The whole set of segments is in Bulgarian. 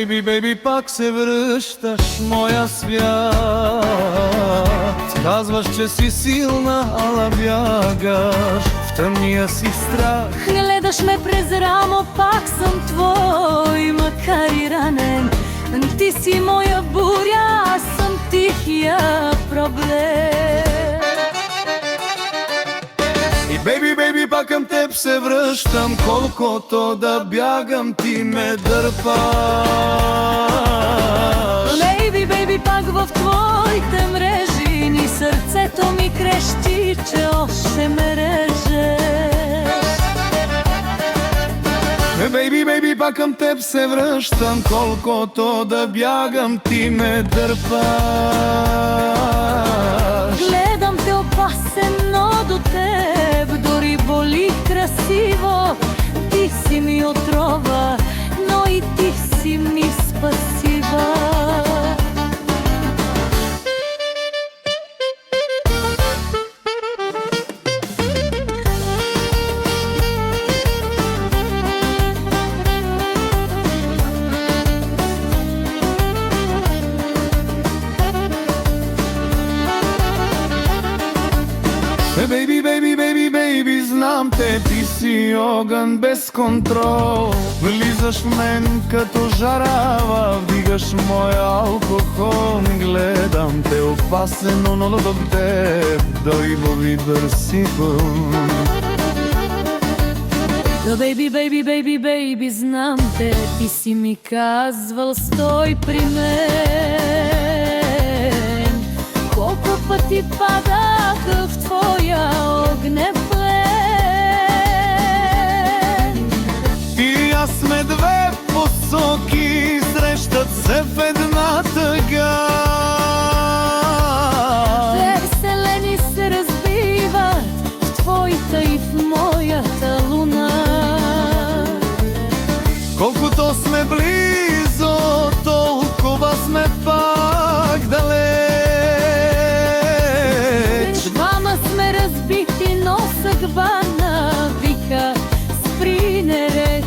Baby, baby, пак се връщаш моя свят. Казваш, че си силна, ала бягаш в тъмния си страх. Гледаш ме през рамо, пак съм твой, макар и ранен. Ти си моя буря, аз съм тихия проблем. И baby, baby, пак към теб се връщам, колкото да бягам, ти ме дърпаш. Baby, baby, пак в твоите мрежи ни сърцето ми крещи, че още ме режеш. Baby, baby, пак към теб се връщам, колкото да бягам, ти ме дърпаш. Гледам те опасен, но до теб дори боли красиво. Ти си ми отрова, но и ти си ми спасива. Baby, baby, baby, baby, знам те, ти си огън без контрол. Влизаш в мен като жарава, вдигаш моя алкохол. Гледам те опасен, но до теб дори боли бърсиво. Baby, baby, baby, baby, знам те, ти си ми казвал стой при мен. Колко пъти падах в твоя огнев плен. Ти и аз сме две посоки, срещат се в една тъга. Две вселени се разбиват в твоята и в моята луна. Колкото сме близо, толкова сме пак далеч. Двама сме разбити, но съдба навика спри не реч.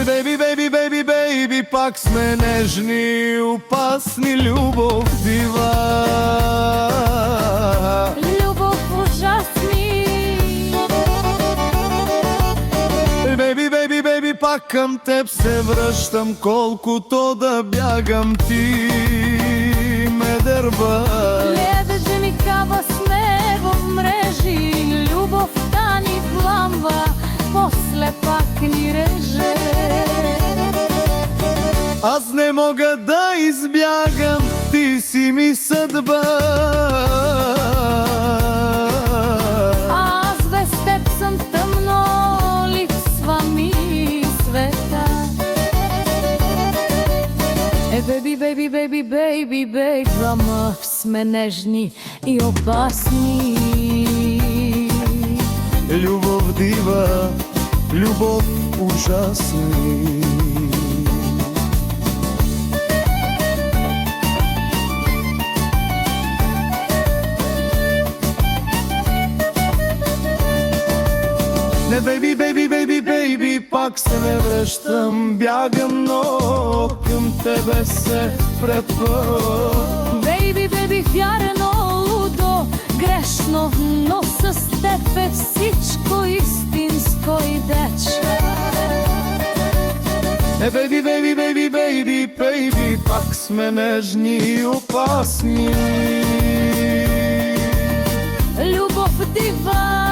Baby, baby, baby, baby, пак сме нежни, опасни, любов дива. Любов ужасни. Baby, baby, baby, пак към теб се връщам, колкото да бягам, ти ме дърпаш. Гледаш ми кава с него в мрежи, любовта ни вламва, после пак ни реже. Аз не мога да избягам, ти си ми съдба. Аз без теб съм тъмно, липсва ми света. Baby, baby, baby, baby, baby, двама сме нежни и опасни. Любов дива, любов ужасни. Не, baby, baby, baby, baby, пак се не връщам, бягам, но към тебе се препъвам. Baby, baby, вярно, лудо, грешно, но с теб е всичко истинско и вечно. Baby, baby, baby, baby, baby, пак сме нежни и опасни. Любов дива.